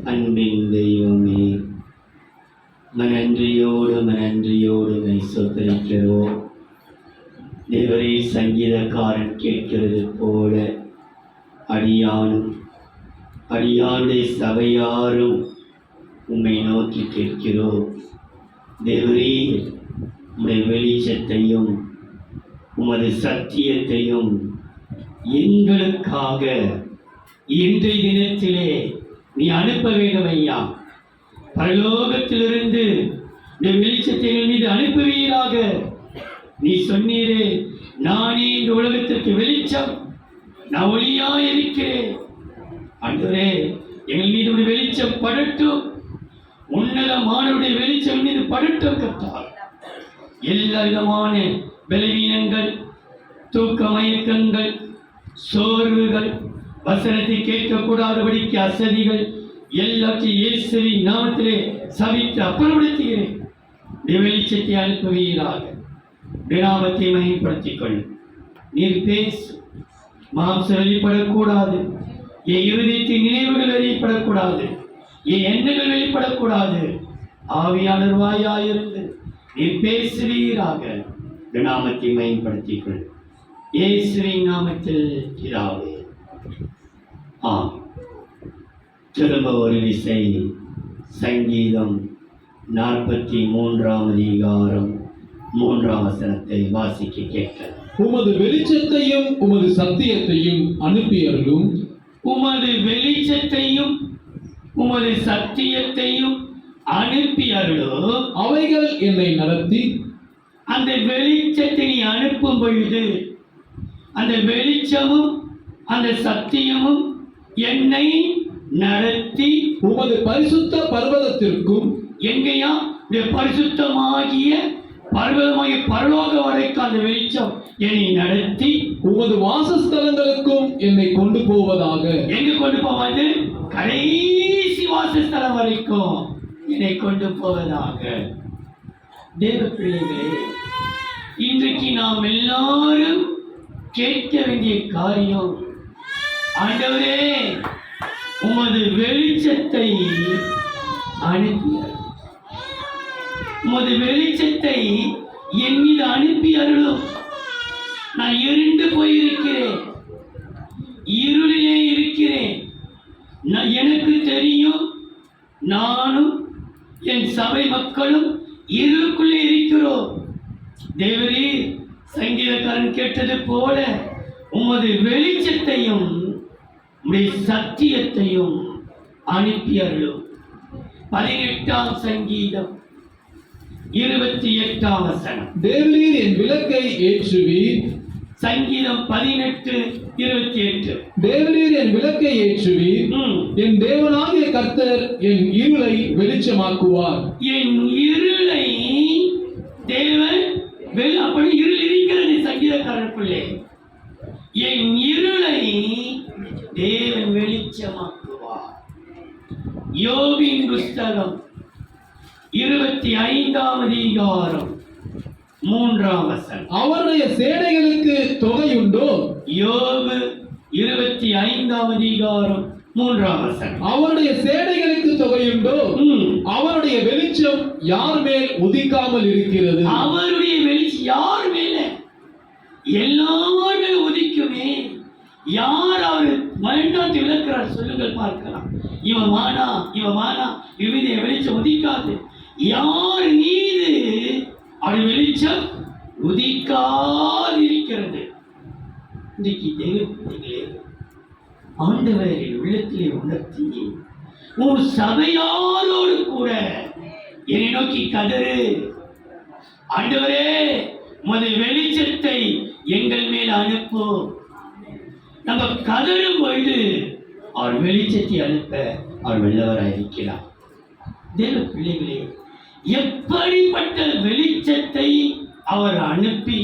அன்பின் தெய்வமே, நன்றியோடு சொத்தரிக்கிறோம். தேவரே, சங்கீதக்காரன் கேட்கிறது போல அடியானுடைய சபையாரும் உம்மை நோக்கி கேட்கிறோம். தேவரே, உம்முடைய வெளிச்சத்தையும் உமது சத்தியத்தையும் எங்களுக்காக இன்றைய தினத்திலே நீ அனுப்ப வேண்டும் ஐயா. பரலோகத்திலிருந்து இந்த வெளிச்சத்தை மீது அனுப்புவீராக. நீ சொன்னீரே, நானே இந்த உலகத்திற்கு வெளிச்சம், நான் ஒளியாய் இருக்கிறேன். ஆண்டவரே, எங்கள் மீது ஒரு வெளிச்சம் படட்டும். உன்னதமானவருடைய வெளிச்சம் மீது படட்டும் கர்த்தாவே. எல்லா விதமான பலவீனங்கள், தூக்க மயக்கங்கள், சோர்வுகள், வசனத்தை கேட்கக்கூடாதபடிக்கு அசதிகள் எல்லாத்தையும் இயேசுவின் நாமத்திலே சபித்து அப்புறப்படுத்துகிறேன். வெளிச்சத்தை அனுப்புவீராக. நாமத்தை மகிமைப்படுத்திக் கொள். நீர் பேசு. மாம்சம் வெளிப்படக்கூடாது. என் இருதயத்தின் நினைவுகள் வெளிப்படக்கூடாது. என் எண்ணங்கள் வெளிப்படக்கூடாது. ஆவியாளர் வாயாயிருந்து நீர் பேசுவீராக. நாமத்தை மகிமைப்படுத்திக் கொள். இயேசுவின் நாமத்தில் பிதாவே, ஆம். திரும்ப ஒரு விசை சங்கீதம் 43ஆம் அதிகாரம் 3ஆம் வசனத்தை வாசிக்க கேட்க. உமது வெளிச்சத்தையும் உமது சத்தியத்தையும் அனுப்பியர்களும், உமது வெளிச்சத்தையும் உமது சத்தியத்தையும் அனுப்பியர்களும், அவைகள் என்னை நடத்தி. அந்த வெளிச்சத்தை நீ அனுப்பும் பொழுது அந்த வெளிச்சமும் அந்த சத்தியமும் என்னை நடத்தி உமது பரிசுத்த பர்வதத்திற்கும், எங்கேயா பரிசுத்தமாகிய பர்வதமாகிய பரலோக வரைக்கும் அந்த வெளிச்சம் என்னை நடத்தி உமது வாசஸ்தலங்களுக்கும் என்னை கொண்டு போவதாக. எங்க கொண்டு போவது? கடைசி வாசஸ்தலம் வரைக்கும் என்னை கொண்டு போவதாக. தேவ பிள்ளைகளே, இன்றைக்கு நாம் எல்லாரும் கேட்க வேண்டிய காரியம், ஆண்டவரே, உமது வெளிச்சத்தை அனுப்பியார். உமது வெளிச்சத்தை என் மீது அனுப்பி அருளும். நான் இருண்டு போயிருக்கிறேன், இருளிலே இருக்கிறேன். எனக்கு தெரியும், நானும் என் சபை மக்களும் இருளுக்குள்ளே இருக்கிறோம். தேவரே, சங்கீதக்காரன் கேட்டது போல உமது வெளிச்சத்தையும் உம்முடைய சத்தியத்தையும் அனுப்பியர்களும். 18ஆம் சங்கீதம் 28ஆம் வசனம். தேவரீர் என் விளக்கை ஏற்றுவீர். சங்கீதம் 18:28. தேவரீர் என் விளக்கை ஏற்றுவீர். என் தேவனாகிய கர்த்தர் என் இருளை வெளிச்சமாக்குவார். என் இருளை தேவன் அப்படி இருள் இருக்கிறது சங்கீதக்காரனுக்குள்ளே. என் இருளை தேவன் வெளிச்சமாக்குவார். யோபின் புஸ்தகம் 25ஆம் அதிகாரம் 3ஆம் வசனம். அவருடைய சேனைகளுக்கு தொகையுண்டோ? யோபு 25ஆம் அதிகாரம் 3ஆம் வசனம். அவருடைய சேனைகளுக்கு தொகையுண்டோ? அவருடைய வெளிச்சம் யார் மேல் உதிக்காமல் இருக்கிறது? அவருடைய வெளிச்சம் யார் மேல? எல்லாருமே உதிக்குமே. யார் அவர் மண்டாட்டு விளக்கிறார் சொல்லுங்கள் பார்க்கலாம். இவன் வானா இவனுடைய வெளிச்சம் உதிக்காது. யார் மீது அவர் வெளிச்சம் உதிக்காதிருக்கிறது? இன்றைக்கு தேவர்களே, ஆண்டவரின் உள்ளத்திலே உணர்த்தி உன் சபையாரோடு கூட என்னை நோக்கி கதறு. ஆண்டவரே, உமது வெளிச்சத்தை எங்கள் மேல் அனுப்பு. நம்ம கதறும் பொழுது அவர் வெளிச்சத்தை அனுப்ப அவர் வல்லவராயிருக்கிறார். தேவ பிள்ளைகளே, எப்படிப்பட்ட வெளிச்சத்தை அவர் அனுப்பி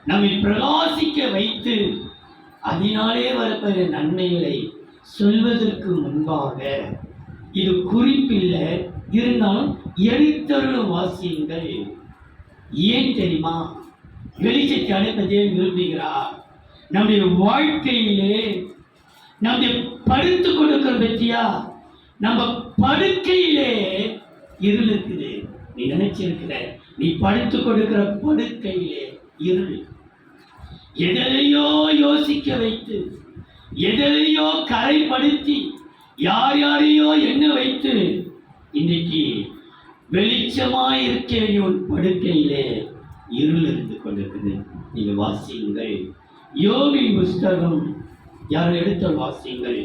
நம்மை பிரகாசிக்க வைத்து அதனாலே வரப்பெற நன்மைகளை சொல்வதற்கு முன்பாக, இது குறிப்பில்லை, இருந்தாலும் எடுத்தருளும் வாசியுங்கள். ஏன் தெரியுமா? வெளிச்சத்தை அனுப்ப தேவன் விரும்புகிறார். நம்முடைய வாழ்க்கையிலே நம்முடைய படுத்துக் கொடுக்கிற பற்றியா நம்ம படுக்கையிலே இருள் இருக்குது. நீ நினைச்சிருக்கிற நீ படுத்து கொடுக்கிற படுக்கையிலே இருள். எதையோ யோசிக்க வைத்து, எதையோ கரைப்படுத்தி, யார் யாரையோ எண்ண வைத்து, இன்னைக்கு வெளிச்சமாய் இருக்க வேண்டிய ஒரு படுக்கையிலே இருள் இருந்து கொண்டிருக்குது. நீங்க வாசியுங்கள் யோபின் புஸ்தகம், யாரும் எடுத்த வாசியுங்கள்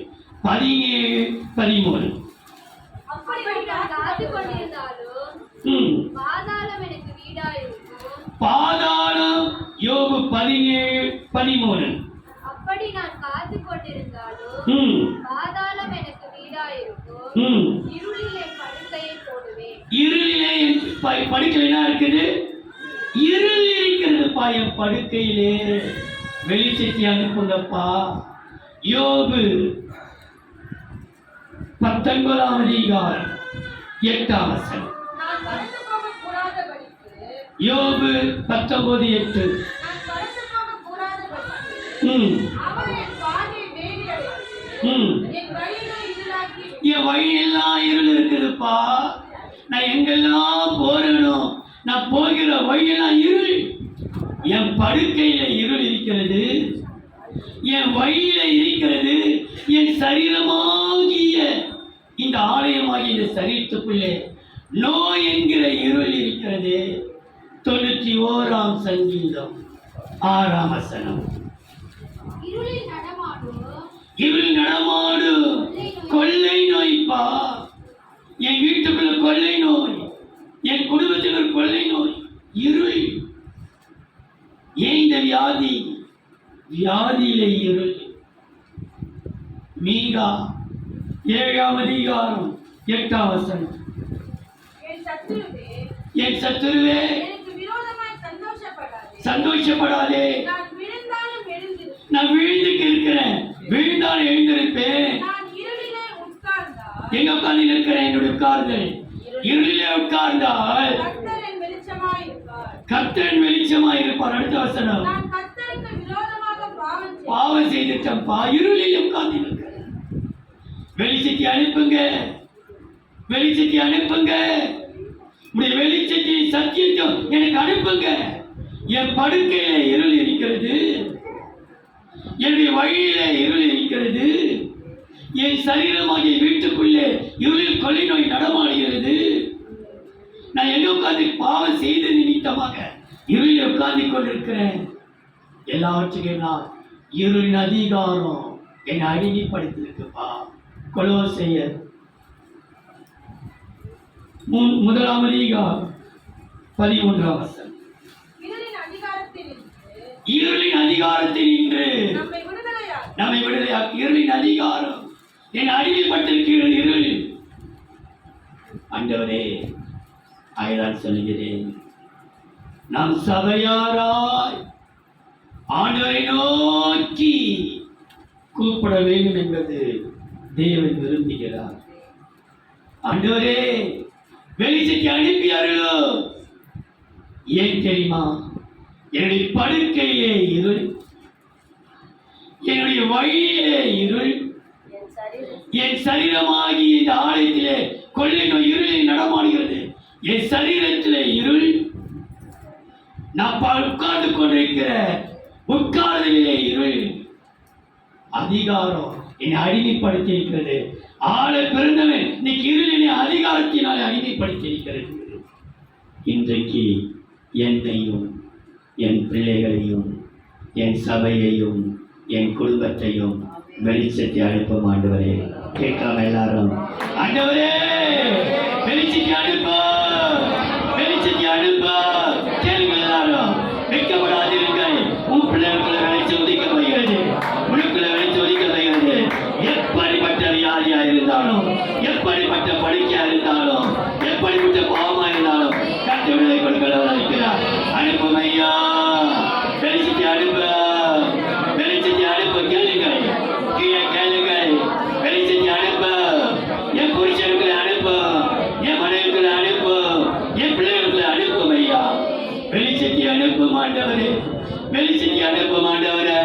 17-13. பாதாளம் யோபு 17-13. அப்படி நான் காத்து கொண்டிருந்தாலும் பாதாளம் எனக்கு வீடாயிருக்கும். இருளிலே படுக்கையை போடுவேன். இருளிலே படுக்கையில இருக்குது, இருள் இருக்கிறதுப்பா என் படுக்கையிலே. வெளிச்சத்தை அனுப்புங்கப்பா. யோபு 19-8. நான் பறந்து போகக் கூடாதபடிக்கு. யோபு 19:8. நான் பறந்து போகக் கூடாதபடிக்கு. அவர் என் பாதையை வேலி அடைத்து, என் வழியை இருளாக்கி. என் வழியெல்லாம் இருள் இருக்குதுப்பா. நான் எங்கெல்லாம் போறேனோ, நான் போகிற வழியெல்லாம் இருள். என் படுக்கையில இருள் இருக்கிறது, என் வழியில இருக்கிறது. என் சரீரமாகிய இந்த ஆலயமாகிய இந்த சரீரத்துக்குள்ளே நோய் என்கிற இருள் இருக்கிறது. 91 சங்கீதம் 6 இருளில் நடமாடும். இருள் நடமாடும் கொள்ளை நோய்ப்பா. என் வீட்டுக்குள்ள கொள்ளை நோய், என் குடும்பத்துக்கு கொள்ளை நோய், இருள். ஏன் இந்த வியாதி? வியாதியிலே இருள். மீகா 7-8. என் சத்துருவே, என் சத்துருவே, எனக்கு விரோதமாய் சந்தோஷப்படாதே. சந்தோஷப்படாதே. நான் விழுந்தாலும் எழுந்திருப்பேன். நான் விழுந்துக்கு இருக்கிறேன், விழுந்தால் எழுந்திருப்பேன். நான் இருளிலே உட்கார்ந்தால் எங்க உட்கார்ந்து இருக்கிறேன்? என்னுடைய உட்கார்தல் இருளிலே உட்கார்ந்தால் கர்த்தர் என் வெளிச்சமாய் இருப்பார். கர்த்தர் வெளிச்சமாய் இருப்பார். அடுத்த வசனம். நான் கர்த்தருக்கு விரோதமாக பாவம் செய்துட்டப்பா, இருளில் உட்கார்ந்து இருக்கிறேன். வெளிச்சத்தை அனுப்புங்க, வெளிச்சத்தை அனுப்புங்க. உடைய வெளிச்சத்தை சத்தியத்தை எனக்கு அனுப்புங்க. என் படுக்கையில இருள் இருக்கிறது, என்னுடைய வழியில இருள் இருக்கிறது, என் சரீரமாகிய வீட்டுக்குள்ளே இருளில் கொள்ளை நோய் நடமாடுகிறது. நான் என்ன உட்கார்ந்து பாவம் செய்த நிமித்தமாக இருளில் உட்கார்ந்து கொண்டிருக்கிறேன். எல்லாவற்றுக்கும் நான் இருளின் அதிகாரம் என்னை அடிமைப்படுத்திருக்குப்பா. கொலோசையர் 1-13. இருளின் அதிகாரத்தில் இருளின் அதிகாரத்தில் நின்று நம்மை விடுதலையாக்கி. இருளின் அதிகாரம் என்னை அடிமைப்பட்டிருக்கிற இருள். ஆண்டவரே, ஆயிரம் சொல்லுகிறேன், நாம் சபையாராய் ஆண்டவரை நோக்கி கூப்பிட வேண்டும் என்பது தேவன் விரும்புகிறார். ஆண்டவரே, வெளிச்சத்தை அனுப்பி அருளோ. ஏன் தெரியுமா? என்னுடைய படுக்கையிலே இருள், என்னுடைய வழியிலே இருள், என் சரீரமாகி இந்த ஆலயத்திலே கொள்ளை நோய் இருளில் நடமாடுகிறது. என் சரீரத்திலே இருள். நான் உட்கார்ந்து கொண்டிருக்கிற உட்கார்தலிலே இருள். அதிகாரம் என்னை அடிமைப்படுத்தி இருக்கிறது. ஆளை பிறந்தவன் இன்னைக்கு இருளினை அதிகாரத்தினாலே அடிமைப்படுத்தி இருக்கிறது. இன்றைக்கு என்னையும் என் பிள்ளைகளையும் என் சபையையும் என் குடும்பத்தையும் வெளிச்சத்தை அனுப்பும் ஆண்டவரே. கேட்காம எல்லாரும் ஆண்டவரே வெளிச்சத்தை அனுப்ப, வெளிச்சத்தை அனுப்ப. கேளுங்க எல்லாரும், வைக்கப்படாதீர்கள். உன் பிள்ளைகளுக்குள்ள வெளிச்சம் உதிக்கப்படுகிறது, உனக்குள்ள வெளிச்சம் உதிக்கப்படுகிறது. எப்படிப்பட்ட வியாதியா இருந்தாலும், எப்படிப்பட்ட படுக்கையா இருந்தாலும், எப்படிப்பட்ட பாவமா இருந்தாலும் கர்த்தர் விடுதலை கொடுக்கிறவர் இருக்கிறார். அனுப்பும் ஐயா, வெளிச்சத்தை அனுப்ப, வெளிச்சத்தை அனுப்ப. கேளுங்கள், கீழே கேளுங்கள். வெளிச்சத்தை அனுப்ப, என் புருஷனுக்குள்ள அனுப்ப, என் மனைவிக்குள்ள அனுப்ப, என் பிள்ளைகளுக்குள்ள அனுப்பும் ஐயா. வெளிச்சத்தை அனுப்பும் ஆண்டவரே, வெளிச்சத்தை அனுப்பும் ஆண்டவரே,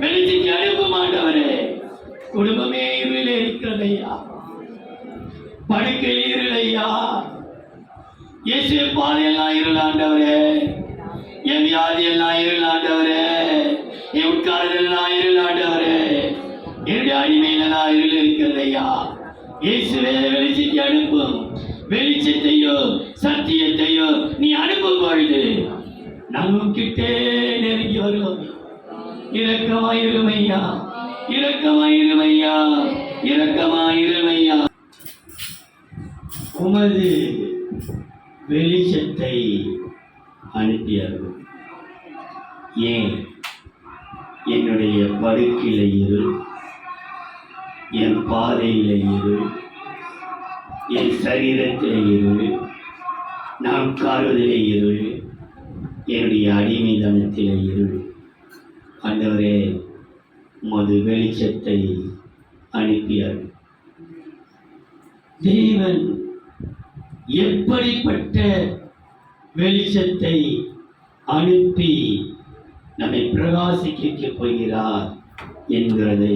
வெளிச்சத்தை அனுப்பும் ஆண்டவரே. குடும்பமே இருளிலே இருக்கிறது ஐயா. படுக்கையில் இருளையா, இயேசுவே பாதையெல்லாம் இருளாண்டவரே, என் வியாதி எல்லாம் இருளாண்டவரே, என் உட்காரதெல்லாம் இருளாண்டவரே, என்னுடைய அடிமையிலெல்லாம் இருள் இருக்கிறது ஐயா. இயேசுவே வெளிச்சத்தை அனுப்பும், வெளிச்சத்தையோ சத்தியத்தையோ நீ அனுப்பும் பொழுது நாமும் கிட்டே நெருங்கி வருவோம். இரக்கமாயிருமையா, இரக்கமாயிருமையா, இரக்கமாயிருமையா. உமது வெளிச்சத்தை அனுப்பியார்கள். ஏன் என்னுடைய படுக்கையில இருள், என் பாதையில இருள், என் சரீரத்திலே இருள், நான் உட்கார்வதிலே இருள், என்னுடைய அடிமைதனத்திலே இருள். ஆண்டவரே, உமது வெளிச்சத்தை அனுப்பியார்கள். தேவன் எப்படிப்பட்ட வெளிச்சத்தை அனுப்பி நம்மை பிரகாசிக்க போகிறார் என்கிறதை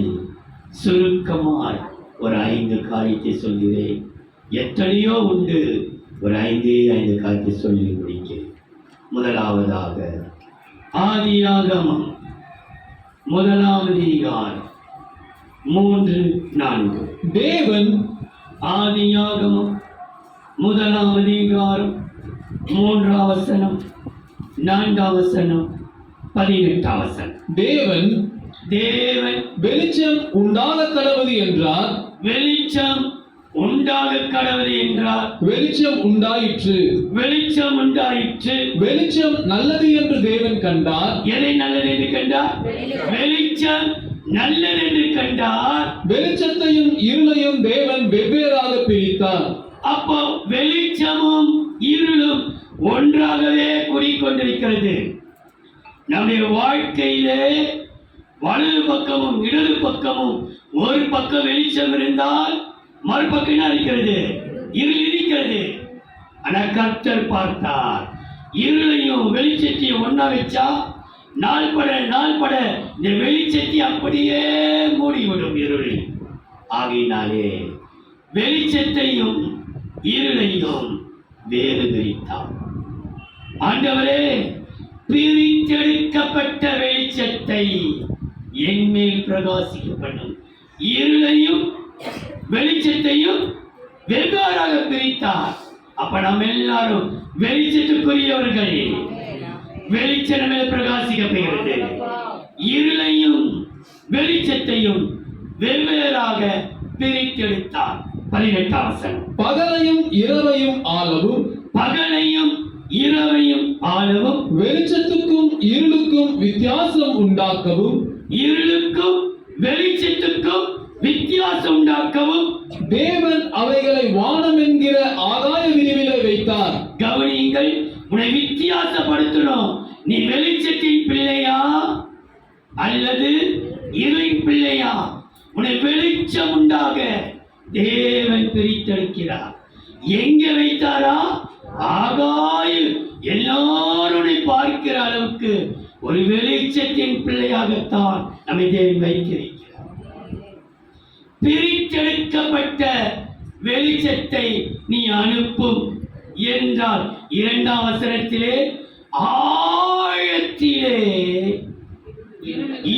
சுருக்கமாய் ஒரு 5 காரியத்தை சொல்கிறேன். எத்தனையோ உண்டு, ஒரு 5 காரியத்தை சொல்லி முடிக்கிறேன். முதலாவதாக ஆதியாகமம் 1ஆம் அதிகாரம் 3-4. தேவன் ஆதியாகமம் 1ஆம் அதிகாரம் 3ஆம் வசனம், 4ஆம் வசனம், 18ஆம் வசனம். தேவன் வெளிச்சம் உண்டாக கடவுது என்றார், வெளிச்சம் உண்டாக கடவுது என்றார், வெளிச்சம் உண்டாயிற்று. வெளிச்சம் உண்டாயிற்று. வெளிச்சம் நல்லது என்று தேவன் கண்டார். எதை நல்லது என்று கண்டார்? வெளிச்சம் நல்லது என்று கண்டார். வெளிச்சத்தையும் இருளையும் தேவன் வெவ்வேறாக பிரித்தார். அப்போ வெளிச்சமும் இருளும் ஒன்றாகவே கூடிக்கொண்டிருக்கிறது. நம்முடைய வாழ்க்கையிலே வலது பக்கமும் இடது பக்கமும், ஒரு பக்கம் வெளிச்சம் இருந்தால் மறுபக்கம் என்ன இருக்கிறது? இருள் இருக்கிறது. ஆனால் கர்த்தர் பார்த்தார், இருளையும் வெளிச்சத்தையும் ஒன்னா வச்சா நாள்பட இந்த வெளிச்சத்தை அப்படியே மூடிவிடும் இருளில். ஆகையினாலே வெளிச்சத்தையும் இருளையும் வேறு பிரித்தார். ஆண்டவரே, பிரித்தெடுக்கப்பட்ட வெளிச்சத்தை என்மேல் பிரகாசிக்க பண்ணும், இருளையும் வெளிச்சத்தையும் வெவ்வேறாக பிரித்தார். அப்ப நாம் எல்லாரும் வெளிச்சத்துக்குரியவர்கள். வெளிச்சம் மேல் பிரகாசிக்கப்படுகிறது. இருளையும் வெளிச்சத்தையும் வெவ்வேறாக பிரித்தெடுத்தார். 18ஆம் வசனம். பகலையும் இரவையும் ஆளவும், பகலையும் இரவையும் ஆளவும், வெளிச்சத்துக்கும் இருளுக்கும் வித்தியாசம் உண்டாக்கவும், இருளுக்கும் வெளிச்சத்துக்கும் வித்தியாசம் உண்டாக்கவும் தேவன் அவைகளை வானம் என்கிற ஆகாய விரிவிலே வைத்தார். கவனியுங்கள், உன்னை வித்தியாசப்படுத்தணும். நீ வெளிச்சத்தின் பிள்ளையா அல்லது இருளின் பிள்ளையா? உன்னை வெளிச்சம் உண்டாக தேவன் பிரித்தெடுக்கிறார். எங்க வைத்தாரா? ஆகாய, எல்லாரும் பார்க்கிற அளவுக்கு ஒரு வெளிச்சத்தின் பிள்ளையாகத்தான் நம்மை தேவன் வைத்திருக்கிறார். பிரித்தெடுக்கப்பட்ட வெளிச்சத்தை நீ அனுப்பும் என்றால் 2ஆம் வசனத்திலே ஆழத்திலே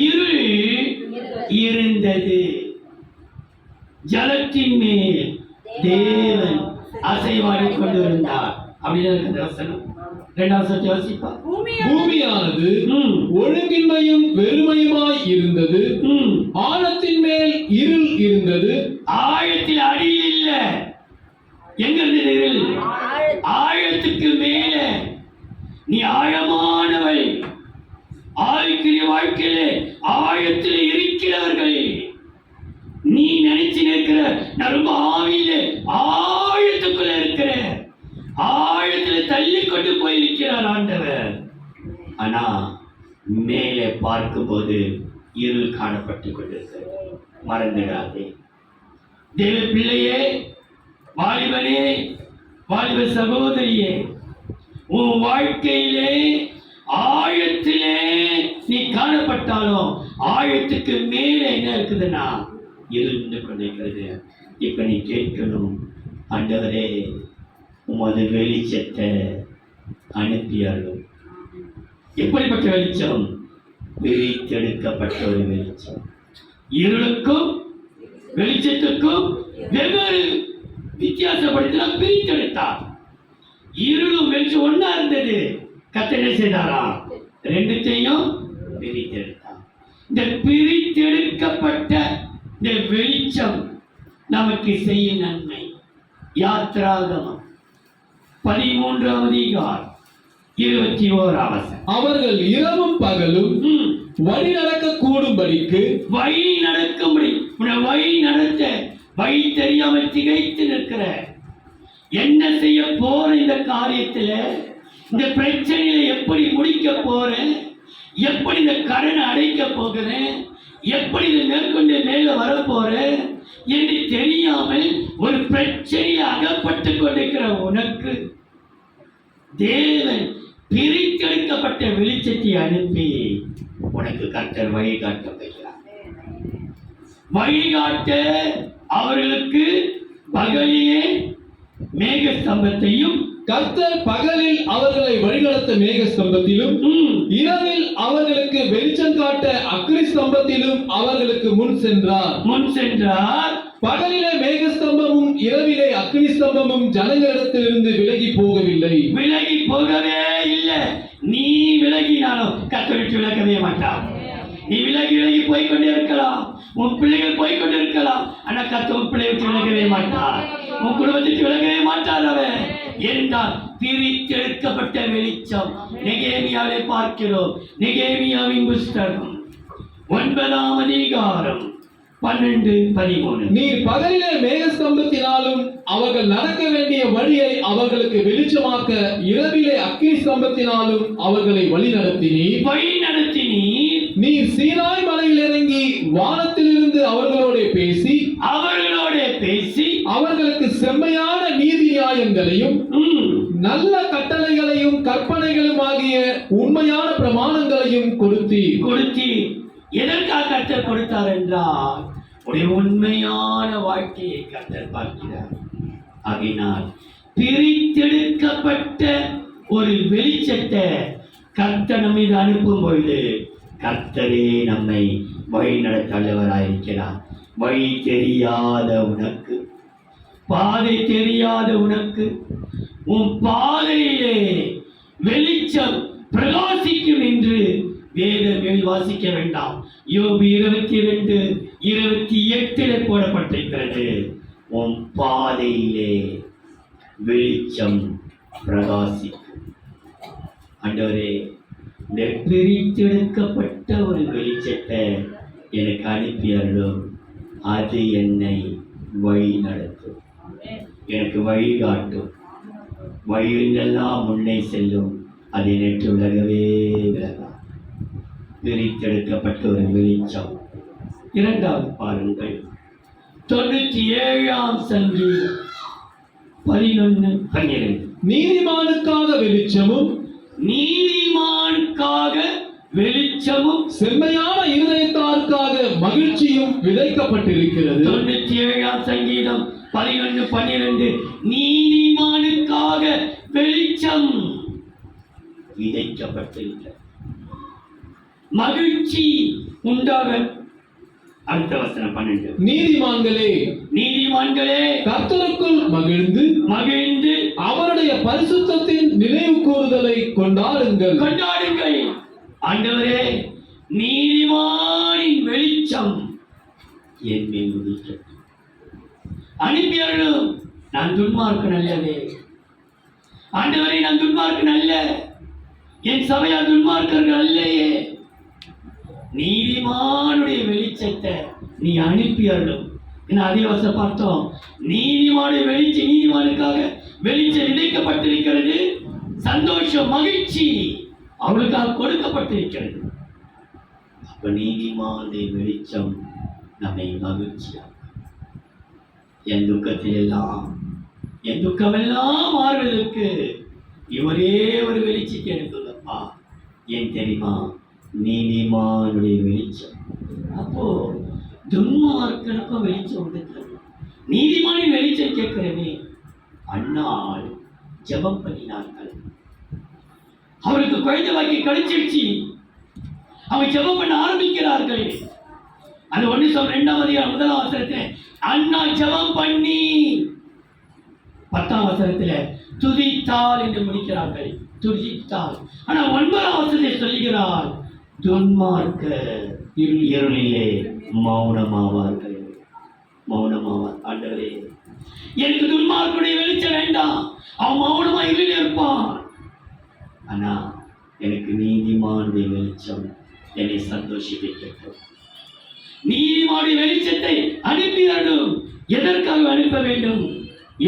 இருள் இருந்தது, ஜலத்தின் மேல் தேவன் அசைவாடிக் கொண்டிருந்தார். அப்படிதான் இந்த வசனம். 2ஆம் வசனத்தை வாசிப்பா. பூமியானது ஒழுங்கின்மையும் வெறுமையுமாய் இருந்தது, ஆழத்தின் மேல் இருள் இருந்தது. ஆழத்தில் அடியில் இல்ல, எங்க இருந்தது இருள்? ஆழத்துக்கு மேல. நீ ஆழமானவள். ஆழ்கிற வாழ்க்கையிலே ஆழத்தில் இருக்கிறவர்கள். நீ நினைச்சு நிற்கிற நான் ரொம்ப ஆவியிலே ஆழத்துக்குள்ள இருக்கிற, ஆழத்துல தள்ளி கொண்டு போயிருக்கிறார் ஆண்டவர். ஆனா மேலே பார்க்கும்போது இருள் காணப்பட்டு கொண்டிருக்கிறது. மறந்துடாதே தேவ பிள்ளையே, வாலிபனே, வாலிப சகோதரியே, உன் வாழ்க்கையிலே ஆழத்திலே நீ காணப்பட்டாலும் ஆழத்துக்கு மேலே என்ன இருக்குதுன்னா இருந்து கொண்டிருக்கிறது. இப்ப நீ கேட்கணும், ஆண்டவரே உமது வெளிச்சத்தை அனுப்பியாலும். எப்படிப்பட்ட வெளிச்சம்? பிரித்தெடுக்கப்பட்ட ஒரு வெளிச்சம். இருளுக்கும் வெளிச்சத்துக்கும் வெவ்வேறு வித்தியாசப்படுத்தினா பிரித்தெடுத்தார். இருளும் வெளிச்சம் ஒன்னா இருந்தது. கர்த்தர் என்ன செய்தாரா? ரெண்டுத்தையும் பிரித்தெடுத்தார். இந்த பிரித்தெடுக்கப்பட்ட இந்த வெளிச்சம் நமக்கு செய்யும் நன்மை. யாத்திராகமம் 13ஆம் அதிகாரம் 21ஆம் வசனம். அவர்கள் இரவும் பகலும் வழி நடக்க கூடும்படிக்கு வழி நடக்கும்படி வழி நடத்த வழி தெரியாமல் திகைத்து நிற்கிற, என்ன செய்ய போற இந்த காரியத்துல, இந்த பிரச்சனையில எப்படி முடிக்க போறேன், எப்படி இந்த கடனை அடைக்க போகிறேன், எப்படி இதை மேற்கொண்டு மேல வர போறேன் என்று தெரியாமல் ஒரு பிரச்சனையில் அகப்பட்டு கொண்டிருக்கிற உனக்கு தேவன் பிரித்தெடுக்கப்பட்ட வெளிச்சத்தை அனுப்பி உனக்கு கர்த்தர் வழிகாட்ட வைக்கிறார். வழிகாட்ட அவர்களுக்கு பகலிலே மேக ஸ்தம்பத்தையும், கர்த்தர் பகலில் அவர்களை வழிநடத்த மேக ஸ்தம்பத்திலும் இரவில் அவர்களுக்கு வெளிச்சம் காட்ட அக்கினி ஸ்தம்பத்திலும் அவர்களுக்கு முன் சென்றார். பகலிலே மேக ஸ்தம்பமும் இரவிலே அக்கினி ஸ்தம்பமும் ஜனங்களிடத்திலிருந்து விலகி போகவே இல்லை. நீ விலகினாலும் கர்த்தர் விலகவே மாட்டார். நீ விலகி போய்கொண்டே இருக்கலாம், உன் பிள்ளைகள் போய்கொண்டே இருக்கலாம், ஆனா கர்த்தர் உன் பிள்ளை விட்டு விலகவே மாட்டார், உன் குடும்பத்துக்கு விலகவே மாட்டார். அவர் என்றால் பிரித்தெடுக்கப்பட்ட வெளிச்சம். நெகேமியாவை பார்க்கிறோம். நெகேமியாவின் புஸ்தகம் 9ஆம் அதிகாரம் 12-13. நீர் பகலிலே மேகஸ்தம்பத்தினாலும் அவர்கள் நடக்க வேண்டிய வழியை அவர்களுக்கு வெளிச்சமாக்க இரவிலே அக்கினி ஸ்தம்பத்தினாலும் அவர்களை வழி நடத்தினீர். நீர் சீனாய் மலையில் இறங்கி வானத்திலிருந்து அவர்களோட பேசி அவர்களுக்கு செம்மையான நீதி நியாயங்களையும் நல்ல கட்டளைகளையும் கற்பனைகளும் ஆகிய உண்மையான பிரமாணங்களையும் கொடுத்தி. எதற்காக கர்த்தர் கொடுத்தார் என்றால் ஒரு உண்மையான வாழ்க்கையை கர்த்தர் பார்க்கிறார். ஆகினால் பிரித்தெடுக்கப்பட்ட ஒரு வெளிச்சத்தை கர்த்தர் நம்ம மீது அனுப்பும் பொழுது கர்த்தரே நம்மை வழி நடத்தவராயிருக்கிறார். வழி தெரியாத உனக்கு, பாதை தெரியாத உனக்கு, உன் பாதையிலே வெளிச்சம் பிரகாசிக்கும் என்று வேதங்கள் வாசிக்க வேண்டாம். யோபு 22:28 போடப்பட்டிருக்கிறது. உன் பாதையிலே வெளிச்சம் பிரகாசிக்கும். ஆண்டவரே, இந்த பிரித்தெடுக்கப்பட்ட ஒரு வெளிச்சத்தை எனக்கு அனுப்பியர்களும் அது என்னை வழி நடத்தும், எனக்கு வழிகாட்டும். வழியிலெல்லாம் முன்னே செல்லும், அதை நேற்று விலகா. பிரித்தெடுக்கப்பட்ட ஒரு வெளிச்சம். இரண்டாவது பாருங்கள், 97ஆம் சங்கீதம் 11-12. நீதிமானுக்காக வெளிச்சமும் செம்மையான இருதயத்தாருக்காக மகிழ்ச்சியும் விதைக்கப்பட்டிருக்கிறது. 97ஆம் சங்கீதம் 11-12. நீதிமானுக்காக வெளிச்சம் விதைக்கப்பட்டிருக்கிறது. மகிழ்ச்சி உண்டாக. அடுத்த வசனம் 12. நீதிமான்களே கர்த்தருக்குள் மகிழ்ந்து அவருடைய பரிசுத்தத்தின் நினைவு கூறுதலை கொண்டாடுங்கள். ஆண்டவரே, நீதிமானின் வெளிச்சம் என் மேல் உதிக்கட்டும். அனுப்பியவர்களும் நான் துன்மார்க்கன் அல்லவே. ஆண்டவரே, நான் துன்மார்க்கன் அல்ல, என் சபையார் துன்மார்க்கர்கள் அல்லையே. நீதிமானுடைய வெளிச்சத்தை நீ அனுப்பியர்களும். அதே வசனம் பார்த்தோம். நீதிமானுடைய வெளிச்சம், நீதிமானுக்காக வெளிச்சம் விதைக்கப்பட்டிருக்கிறது. சந்தோஷம், மகிழ்ச்சி அவளுக்காக கொடுக்கப்பட்டிருக்கிறது. அப்ப நீதிமானுடைய வெளிச்சம் நம்மை மகிழ்ச்சியாக, என் துக்கமெல்லாம் மாறுவதற்கு இவரே ஒரு வெளிச்சத்தை எடுத்துள்ளப்பா. ஏன் தெரியுமா? நீதிமானுடைய வெளிச்சம். அப்போ துன்மார்க்கனுக்கும் வெளிச்சம் உண்டு, நீதிமானின் வெளிச்சம் கேட்கிறவே அண்ணாள் ஜெபம் பண்ணினார்கள். அவருக்கு குழந்தை வாக்கி கிடைச்சிருச்சு. அவங்க ஜெபம் பண்ண ஆரம்பிக்கிறார்கள். அது 1 அண்ணா ஜெபம் பண்ணி 10ஆம் வசனத்தில் துதித்தாள் என்று முடிக்கிறார்கள். துதித்தாள். ஆனா 9ஆம் வசனத்தில் சொல்லுகிறார், துன்மார்க்கர் இருளிலே மௌனமாவார்கள். மௌனமாவார். ஆண்டவரே, எனக்கு துன்மார்க்குடைய வெளிச்சம் வேண்டாம். அவன் மௌனமா இருளில் இருப்பான். ஆனா எனக்கு நீதிமானுடைய வெளிச்சம் என்னை சந்தோஷிப்பிக்கட்டும். நீதிமானுடைய வெளிச்சத்தை அனுப்பிடணும். எதற்காக அனுப்ப வேண்டும்?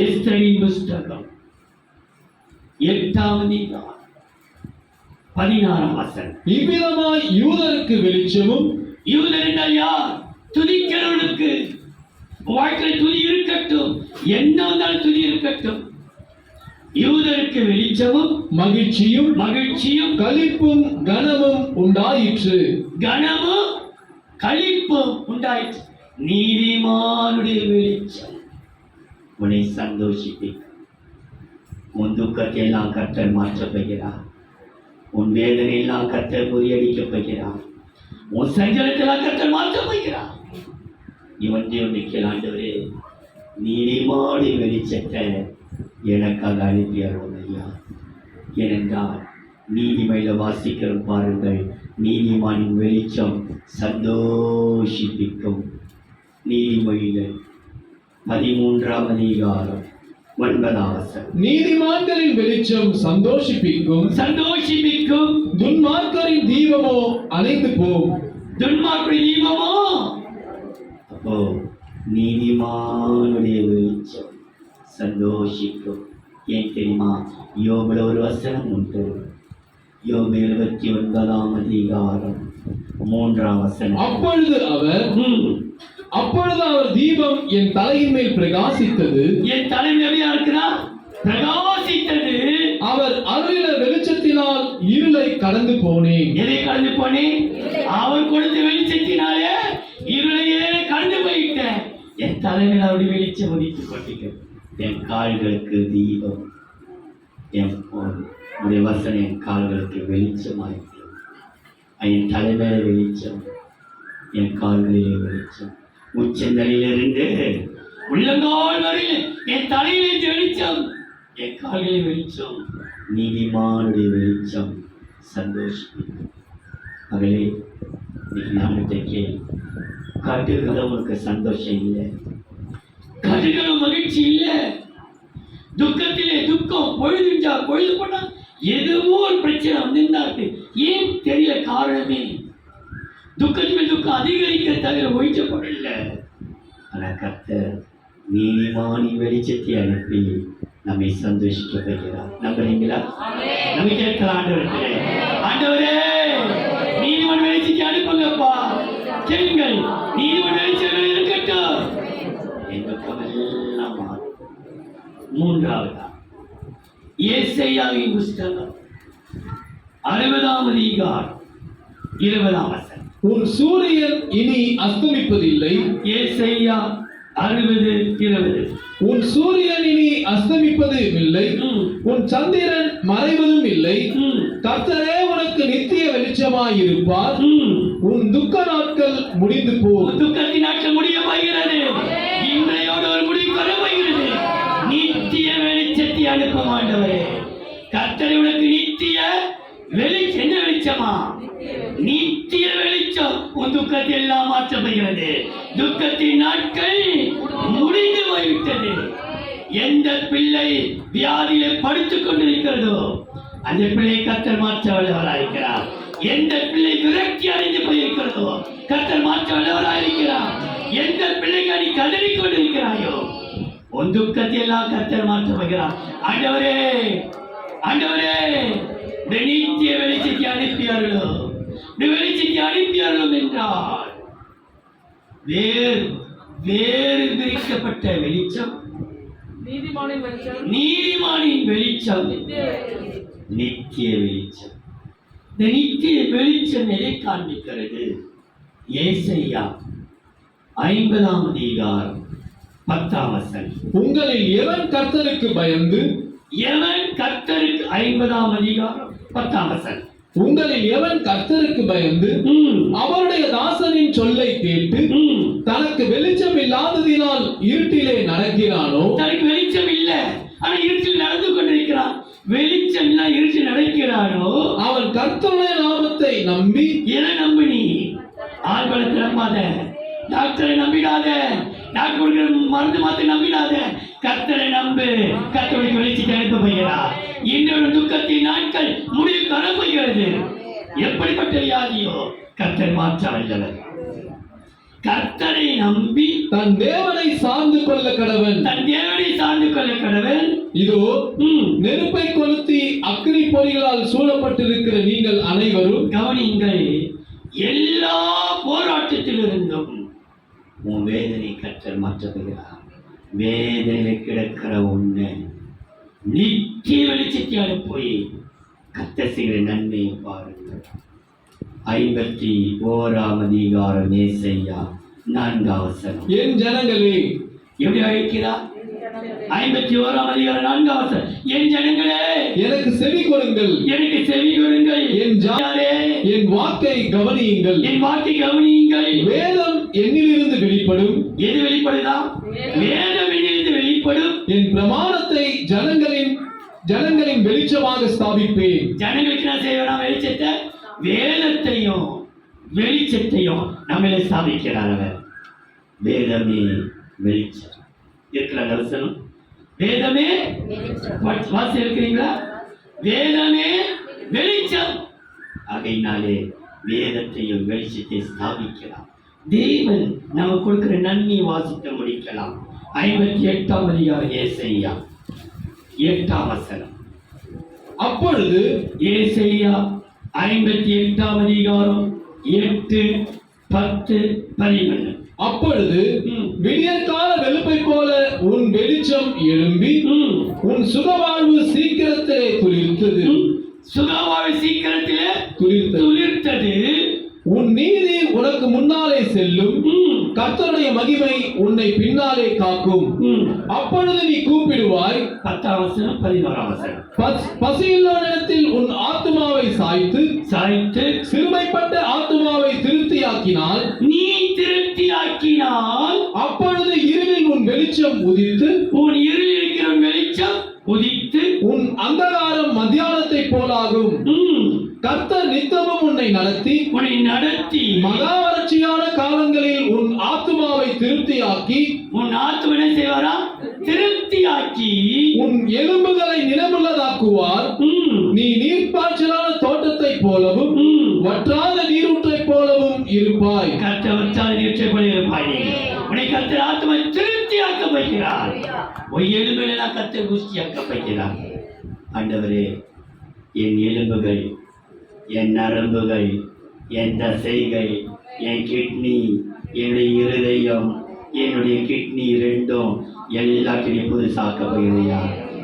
எஸ்தரின் புஸ்தகம் 8ஆம் அதிகாரம் 16ஆம் வசனம். இவ்விதமாய் யூதருக்கு வெளிச்சமும். யூதர் என்றால் யார்? துதிக்கிறவனுக்கு. வாழ்க்கையில் துதி இருக்கட்டும், என்ன வந்தாலும் துதி இருக்கட்டும். யூதருக்கு வெளிச்சமும் மகிழ்ச்சியும் களிப்பும் கனமும் உண்டாயிற்று. கனமும் களிப்பும் உண்டாயிற்று. நீதிமானுடைய வெளிச்சம் உன்னை சந்தோஷிப்பிக்கும். உன் துக்கத்தை எல்லாம் கர்த்தர் மாற்றப் போகிறார். உன் வேதனையெல்லாம் கர்த்தர் முறியடிக்கப் போகிறார். உன் சஞ்சலத்தெல்லாம் கர்த்தர் மாற்றப் போகிறார். இவன் தேவனுக்கு ஆண்டவரே, நீதிமானுடைய வெளிச்சத்தை எனக்காக அனுப்பி அருளும் ஐயா. ஏனென்றால் நீதிமொழியில வாசிக்கிறோம் பாருங்கள், நீதிமானின் வெளிச்சம் சந்தோஷிப்பிக்கும். நீதிமொழியில 13ஆம் அதிகாரம் 9ஆம் வசனம். நீதிமான்களின் வெளிச்சம் சந்தோஷிப்பிக்கும். துன்மார்க்கரின் தீபமோ அணைந்து போம். துன்மார்க்கரின் தீபமோ. அப்போ நீதிமானுடைய வெளிச்சம் சந்தோஷிக்கும். ஏன் தெரியுமா? யோபுல ஒரு வசனம் உண்டு. யோபு 29ஆம் அதிகாரம் 3ஆம் வசனம். அப்பொழுது அவர் தீபம் என் தலையின் மேல் பிரகாசித்தது. என் தலைமையா இருக்கிறார், பிரகாசித்தது. அவர் அருளில வெளிச்சத்தினால் இருளை கடந்து போனேன். எதை கடந்து போனேன்? அவர் கொடுத்த வெளிச்சத்தினாலே இருளையே கடந்து போயிட்டேன். என் தலைமையில் அவருடைய வெளிச்சம் உதித்துக் கொண்டிருக்கிறது. என் கால்களுக்கு தீபம், என் வசனம் என் கால்களுக்கு வெளிச்சமாயிற்று. என் தலைமையில வெளிச்சம், என் கால்களிலே வெளிச்சம். உச்சந்தலையிலிருந்து உள்ளங்கால் வரையில் என் தலையிலிருந்து வெளிச்சம், என் கால்களில் வெளிச்சம். நீதிமானுடைய வெளிச்சம் சந்தோஷிக்கும். மகளே, நாமத்தைக்கே காட்டுகிற உனக்கு சந்தோஷம் இல்லை, காட்டுகிற மகிழ்ச்சி இல்லை. துக்கத்திலே துக்கம், பொழுதுஞ்சா பொழுது போனா எதுவோ ஒரு பிரச்சனை வந்திருந்தாக்கு. ஏன் தெரியல காரணமே. துக்கத்தில் துக்கம் அதிகரிக்க தவிர ஒழிக்கப்படல. ஆனால் கர்த்தர் நீதிமானின் வெளிச்சத்தை அனுப்பி நம்மை சந்தோஷிக்க வைக்கிறார். நம்புறீங்களா? நம்ம கேட்கலாம். ஆண்டவரே, நீதிமன்ற வெளிச்சத்தை அனுப்புங்கப்பா. கேளுங்கள், நீதிமன்ற வெளிச்சம் இருக்கட்டும். என் பக்கம் எல்லாம் மாறும். 3ஆவதா ஏசாயாவின் புஸ்தகம் 60ஆம் அதிகாரம் 20ஆம் வசனம். உன் சூரியன் இனி அஸ்தமிப்பதில்லை. ஏசாயா 60:20. உன் சூரியன் இனி அஸ்தமிப்பதும் இல்லை, உன் சந்திரன் மறைவதும் இல்லை. கர்த்தரே உனக்கு நித்திய வெளிச்சமாயிருப்பார். உன் துக்க நாட்கள் முடிந்து போகும். துக்கத்தின் நாட்கள் முடிய போகிறது. இன்றையோடு ஒரு முடிவு வர போகிறது. நித்திய வெளிச்சத்தை அனுப்பும் ஆண்டவரே. கர்த்தரை உனக்கு நித்திய வெளிச்சம். என்ன வெளிச்சமா? நித்திய வெளிச்சம். உன் துக்கத்தை எல்லாம் மாற்றப்படுகிறது. துக்கத்தின் நாட்கள் முடிந்து போய்விட்டது. எந்த பிள்ளை வியாதியிலே படுத்துக் கொண்டிருக்கிறதோ அந்த பிள்ளை கர்த்தர் மாற்ற வல்லவராயிருக்கிறார். எந்த பிள்ளை விரக்தி அடைந்து போயிருக்கிறதோ கர்த்தர் மாற்ற வல்லவராயிருக்கிறார். எந்த பிள்ளைக்கு நீ கதறிக் கொண்டிருக்கிறாயோ உன் துக்கத்தை எல்லாம் கர்த்தர் மாற்ற போகிறார். ஆண்டவரே, ஆண்டவரே, நித்திய வெளிச்சத்தை அனுப்பியார்களோ, வெளிச்சத்தை அனுப்பியார்களும் என்றால் வேறு விரிக்கப்பட்ட வெளிச்சம், நீதிமானின் வெளிச்சம், நித்திய வெளிச்சம். இந்த நித்திய வெளிச்சம் எதை காண்பிக்கிறது? ஏசாயா 50ஆம் அதிகாரம் 10ஆம் வசனம். உங்களில் எவன் கர்த்தருக்கு பயந்து எவன் கர்த்தருக்கு 50ஆம் அதிகாரம் 10ஆம் வசனம். உங்களில் எவன் கர்த்தருக்கு பயந்து அவருடைய தாசனின் சொல்லை கேட்டு தனக்கு வெளிச்சம் இல்லாததினால் இருட்டிலே நடக்கிறானோ, தனக்கு வெளிச்சம் இல்ல ஆனா இருட்டில் நடந்து கொண்டிருக்கிறான், வெளிச்சம் இல்ல இருட்டில் நடக்கிறானோ, அவன் கர்த்தருடைய நாமத்தை நம்பி எதை நம்பு? நீ ஆள்பலத்தை நம்பாத, டாக்டரை நம்பிடாத, டாக்டர் கொடுக்கிற மருந்து மாத்த நம்பிடாத, கர்த்தரை நம்பு. கர்த்தருக்கு வெளிச்சத்தை அனுப்ப போகிறார். இன்னொரு துக்கத்தின் நாட்கள் முடிவு தர போகிறது. எப்படிப்பட்ட வியாதியோ கர்த்தர் மாற்ற வல்லவர். கர்த்தரை நம்பி தன் தேவனை சார்ந்து கொள்ள கடவன். தன் தேவனை சார்ந்து கொள்ள கடவன். இதோ நெருப்பை கொளுத்தி அக்கினி பொறிகளால் சூழப்பட்டிருக்கிற நீங்கள் அனைவரும் கவனியுங்கள், எல்லா போராட்டத்திலிருந்தும் உன் வேதனை கர்த்தர் மாற்றுகிறார். வேதனை கிடக்கிற உன்னை நித்திய வெளிச்சத்தை போய் கர்த்தர் செய்கிற நன்மையை பாருங்கள். 51ஆம் அதிகாரம் ஏசாயா 4ஆம் வசனம். என் ஜனங்களே, எப்படி அழைக்கிறார்? 51ஆம் அதிகாரம் 4ஆம் வசனம். என் ஜனங்களே, எனக்கு செவி கொடுங்கள், எனக்கு செவி கொடுங்கள். என் ஜாரே, என் வாக்கை கவனியுங்கள், என் வாக்கை கவனியுங்கள். வேதம் என்னிலிருந்து வெளிப்படும். எது வெளிப்படுதா? வேதம் என்னிலிருந்து வெளிப்படும். என் பிரமாணத்தை ஜனங்களின் வெளிச்சமாக ஸ்தாபிப்பேன். ஜனங்களுக்கு நான் செய்வேன் வெளிச்சத்தை, வேதத்தையும் வெளிச்சத்தையும் நம்மளை ஸ்தாபிக்கிறார் அவர். வேதமே வெளிச்சம். இருக்கிற தரிசனம் வேதமே வாசி இருக்கிறீங்களா? வேதமே வெளிச்சம். ஆகையினாலே வேதத்தையும் வெளிச்சத்தை ஸ்தாபிக்கலாம். தேவன் நம்ம கொடுக்கிற நன்மையை வாசித்து முடிக்கலாம். 58ஆம் அதிகாரம் ஏசாயா 8ஆம் வசனம். அப்பொழுது ஏசாயா 58ஆம் அதிகாரம் 8, 10, 11. அப்பொழுது விடியற்கால வெளுப்பை போல உன் வெளிச்சம் எழும்பி உன் சுகவாழ்வு சீக்கிரத்திலே துளிர்த்தது. சுகவாழ்வு சீக்கிரத்திலே துளிர்த்தது. உன் நீதி உனக்கு முன்னாலே செல்லும். கர்த்தருடைய மகிமை உன்னை பின்னாலே காக்கும். அப்பொழுது நீ கூப்பிடுவாய். 10ஆம் வசனம் 11ஆம் வசனம். பசியுள்ளவனிடத்தில் உன் ஆத்துமாவை சாய்த்து சிறுமைப்பட்ட ஆத்துமாவை திருப்தியாக்கினால் நீ திருப்தியாக்கினால் அப்பொழுது இருளில் உன் வெளிச்சம் உதித்து, உன் இருளில் இருக்கிற வெளிச்சம் உதித்து உன் அந்தகாரம் மத்தியானத்தை போலாகும். கர்த்தர் நித்தமும் உன்னை நடத்தி மகா வறட்சியான காலங்களில் உன் ஆத்துமாவை திருப்தியாக்கி, உன் ஆத்துமனை செய்வாரா? திருப்தியாக்கி உன் எலும்புகளை நிலமுள்ளதாக்குவார். நீ நீர்ப்பாய்ச்சலான தோட்டத்தை போலவும் வற்றாத நீரூற்றை போலவும் இருப்பாய். கர்த்தர் வற்றாத நீரூற்றை போல இருப்பாய். உன்னை கர்த்தர் ஆத்துமை திருப்தியாக்க வைக்கிறார். உன் எலும்புகளெல்லாம் கர்த்தர் புஷ்டியாக்க வைக்கிறார். ஆண்டவரே, என் எலும்புகள், என் நரம்புகள், என் தசைகள், என் கிட்னி, என்னுடைய இருதயம், என்னுடைய கிட்னி ரெண்டும் எல்லாத்தையும் புதுசாக்க போகிறையா,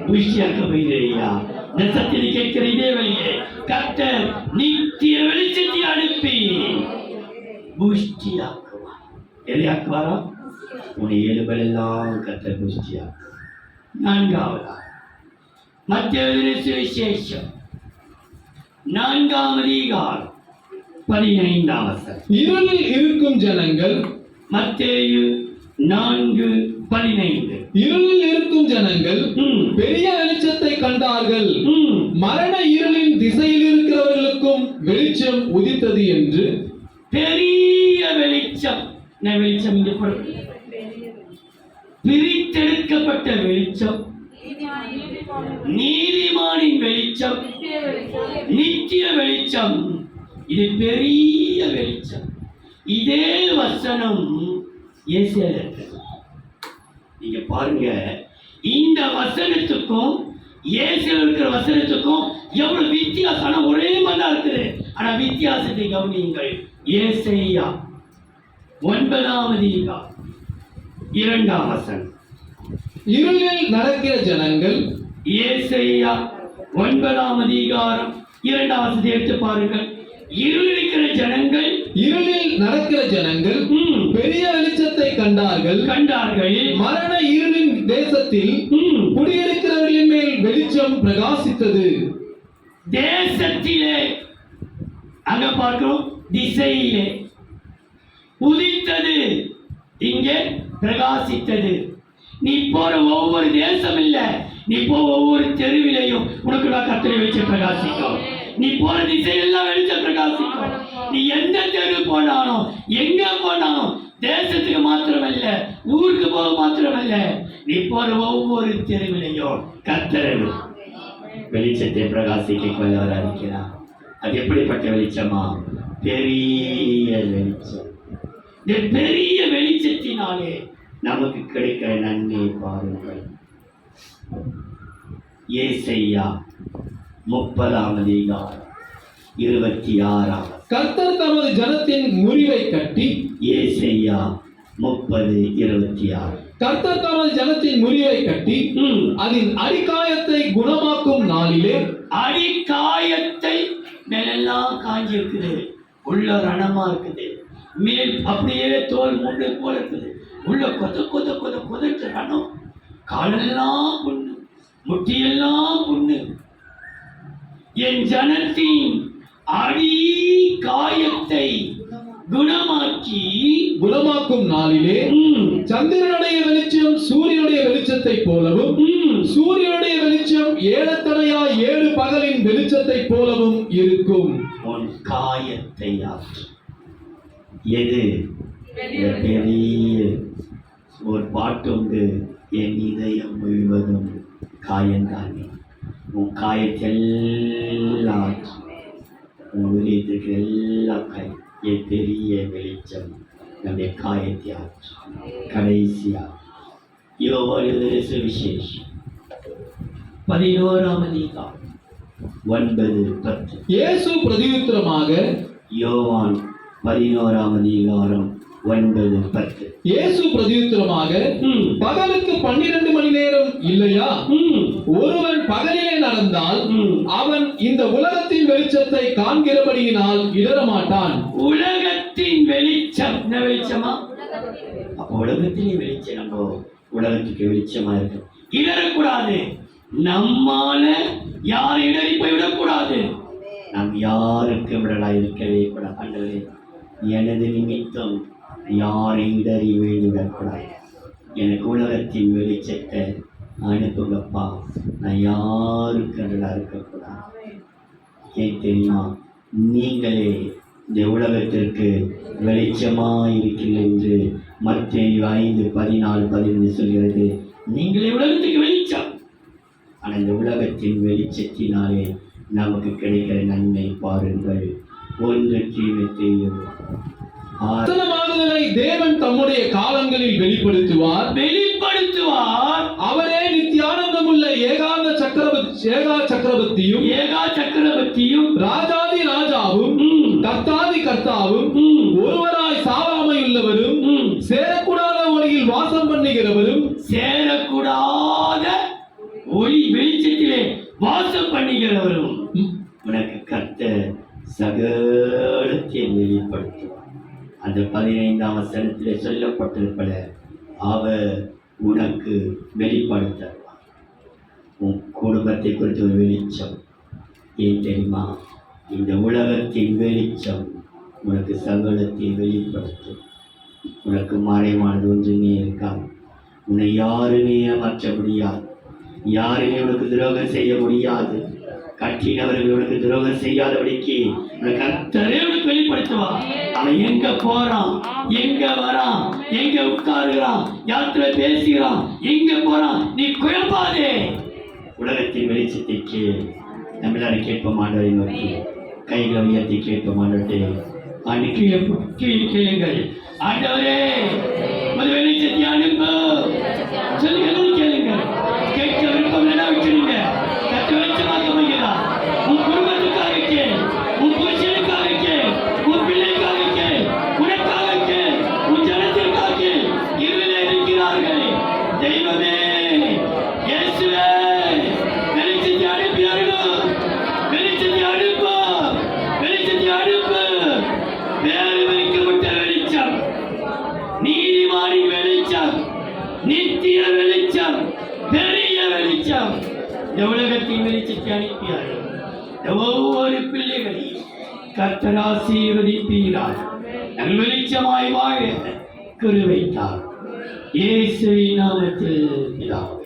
புஷ்டியாக்க போகிறையா. நெசத்தில் கேட்கிற இதே வழியே கர்த்தர் நித்திய வெளிச்சத்தை அனுப்பி புஷ்டியாக்குவார். எதையாக்குவாரா? உன் எலும்பெல்லாம் கர்த்தர் புஷ்டியாக்குவார். 4ஆவதா மத்தேயு சுவிசேஷம் 4ஆம் அதிகாரம் 15ஆம் வசனம். இருளில் இருக்கும் ஜனங்கள், மத்தேயு 4:15. இருளில் இருக்கும் ஜனங்கள் பெரிய வெளிச்சத்தை கண்டார்கள். மரண இருளின் திசையில் இருக்கிறவர்களுக்கும் வெளிச்சம் உதித்தது என்று. பெரிய வெளிச்சம். என்ன வெளிச்சம்? இங்கே பிரித்தெடுக்கப்பட்ட வெளிச்சம், நீதிமானின் வெளிச்சம், நித்திய வெளிச்சம். இது பெரிய வெளிச்சம். இதே வசனம் ஏசாயால இருக்கு. நீங்க பாருங்க, இந்த வசனத்துக்கும் ஏசாயால இருக்கிற வசனத்துக்கும் எவ்வளவு வித்தியாசம். ஆனா ஒரே மாதிரி தான் இருக்குது. ஆனா வித்தியாசத்தை கவனியுங்கள். ஏசாயா 9ஆம் அதிகாரம் 2ஆம் வசனம். இருளில் நடக்கிற ஜனங்கள், ஏசாயா 9ஆம் அதிகாரம் 2ஆம் வசனத்தை எடுத்து பாருங்கள். இருளில் இருக்கிற ஜனங்கள் இருளில் நடக்கிற ஜனங்கள் பெரிய வெளிச்சத்தை கண்டார்கள். மரண இருளின் தேசத்தில் குடியிருக்கிறவர்களின் மேல் வெளிச்சம் பிரகாசித்தது. தேசத்திலே அங்க பார்க்கிறோம், திசையிலே உதித்தது, இங்கே பிரகாசித்தது. நீ போற ஒவ்வொரு தேசம் இல்ல, நீ போ ஒவ்வொரு தெருவிலையும் உனக்கு நான் கர்த்தரை வெளிச்சம் பிரகாசிக்கும். நீ போற திசையெல்லாம் வெளிச்சம் பிரகாசிக்கும். நீ எந்த தெரு போனாலும் எங்க போனாலும், தேசத்துக்கு மாத்திரமல்ல, ஊருக்கு போக மாத்திரமல்ல, நீ போற ஒவ்வொரு தெருவிலையும் கர்த்தரை வெளிச்சத்தை பிரகாசிக்க கொள்ளவர் இருக்கிறார். அது எப்படிப்பட்ட வெளிச்சமா? பெரிய வெளிச்சம். இந்த பெரிய வெளிச்சத்தினாலே நமக்கு கிடைக்கிற நன்மை பாருங்கள். ஏசாயா 30:26. கர்த்தர் தமது ஜனத்தின் முறிவை கட்டி. ஏசாயா 30:26. கர்த்தர் தமது ஜனத்தின் முறிவை கட்டி அதன் அடிக்காயத்தை குணமாக்கும் நாளிலே. அடிக்காயத்தை மேலெல்லாம் காஞ்சி இருக்குது, உள்ள ரணமா இருக்குது, மேல் அப்படியே தோல் மூட்டை போல இருக்குது, உள்ள கொதட்டு ரணம், காலெல்லாம் புண்ணு, முட்டியெல்லாம் புண்ணு. என் ஜனத்தின் அடி காயத்தை குணமாக்கும் நாளிலே சந்திரனுடைய வெளிச்சம் சூரியனுடைய வெளிச்சத்தை போலவும், சூரியனுடைய வெளிச்சம் ஏழத்தனையா 7 பகலின் வெளிச்சத்தை போலவும் இருக்கும். உன் காயத்தை ஆற்று. எது? பெரிய ஒரு பாட்டு உண்டு, என் இதயம் முழுவதும் காயந்தானே. உன் காயத்தெல்லாம் உன் இதயத்துக்கு எல்லாம் காயம். என் பெரிய வெளிச்சம் நம்முடைய காயத்தை ஆற்று. கடைசியா யோவான் எழுதின சுவிசேஷம் 11:9-10. இயேசு பிரதியுத்தரமாக. யோவான் 11:9-10. இயேசு பிரதியுத்தரமாக, பகலுக்கு 12 மணி நேரம் இல்லையா? ஒருவன் பகலிலே நடந்தால் அவன் இந்த உலகத்தின் வெளிச்சத்தை காண்கிறபடியினால் இடரமாட்டான். உலகத்தின் வெளிச்சம் என்ன வெளிச்சமா? அப்ப உலகத்திலே வெளிச்சம். நம்ம உலகத்துக்கு வெளிச்சமா இருக்கும். இடரக்கூடாது. நம்மால யார் இடறி போய் விடக்கூடாது. நாம் யாருக்கு விடலா இருக்கவே கூடாது. ஆண்டவரே, எனது நிமித்தம் யாரை இடறி விடக்கூடாது. எனக்கு உலகத்தின் வெளிச்சத்தை அனுப்புங்கப்பா. நான் யாருக்கு விடலா இருக்கக்கூடாது. ஏன் தெரியுமா? நீங்களே இந்த உலகத்திற்கு வெளிச்சமாக இருக்கிறீர்கள் என்று மத்தேயு 5:14-15 சொல்கிறது. நீங்களே உலகத்துக்கு வெளிச்சம். ஆனால் இந்த உலகத்தின் வெளிச்சத்தினாலே நமக்கு கிடைக்கிற நன்மை பாருங்கள். 1 தீமோத்தேயு வசனமாகுதலை தேவன் தம்முடைய காலங்களில் வெளிப்படுத்துவார். அவரே நித்தியானந்தமுள்ள ஏகா சக்கரவர்த்தியும் ராஜாதி ராஜாவும் கர்த்தாதி கர்த்தாவும் ஒருவராய் சாவாமையுள்ளவரும் சேரக்கூடாத ஒளியில் வாசம் பண்ணுகிறவரும். சேரக்கூடாத ஒளி வெளிச்சத்திலே வாசம் பண்ணுகிறவரும். உனக்கு கர்த்தர் சகலத்தையும் வெளிப்படுத்துவார். அந்த 15ஆம் வசனத்திலே சொல்லப்பட்டிருப்பத அவர் உனக்கு வெளிப்படுத்துவார். உன் குடும்பத்தை குறித்து ஒரு வெளிச்சம். ஏன் தெரியுமா? இந்த உலகத்தின் வெளிச்சம் உனக்கு சகலத்தை வெளிப்படுத்தும். உனக்கு மறைவானது ஒன்றுமே இருக்காது. உன்னை யாருமே ஏமாற்ற முடியாது. யாருமே உனக்கு துரோகம் செய்ய முடியாது. கட்டினவர்கள் உனக்கு துரோகம் செய்யாதபடிக்கு கர்த்தரே உனக்கு வெளிப்படுத்துவான். அவன் எங்க போறான், எங்க வரான், எங்க உட்காருகிறான், யாத்திரை பேசுகிறான், எங்க போறான், நீ குழம்பாதே. உலகத்தின் வெளிச்சத்தை கேள். நம்ம எல்லாரும் கேட்போம் ஆண்டவரை நோக்கி. கைகளை உயர்த்தி கேட்போம் ஆண்டவரே. ஆண்டு கீழே கேளுங்கள். ஆண்டவரே, ஒரு வெளிச்சத்தை அனுப்பு சொல்லுங்க. கேளுங்கள். கேட்க விருப்பம் என்ன விட்டுடுங்க. கத்த வெளிச்சமாக அமைகிறார். உன் குடும்பத்துக்காக கேள், உன் புருஷனுக்காக கேள், உன் பிள்ளைக்காக கேள், உனக்காக கேள், உன் ஜனத்திற்காக கேள். இருளிலே இருக்கிறார்கள். தெய்வமே, இயேசுவே, வெளிச்சத்தை அனுப்பியார்கள். வெளிச்சத்தை அனுப்பு, வெளிச்சத்தை அனுப்பு. வேறு இந்த உலகத்தின் வெளிச்சத்தை அனுப்பியார்கள் ஒவ்வொரு பிள்ளைகளையும் கர்த்தர் ஆசீர்வதிப்பீரார். நாங்கள் வெளிச்சமாய் வாழ கிருபை தாரும். இயேசுவின் நாமத்தில் பிதாவே.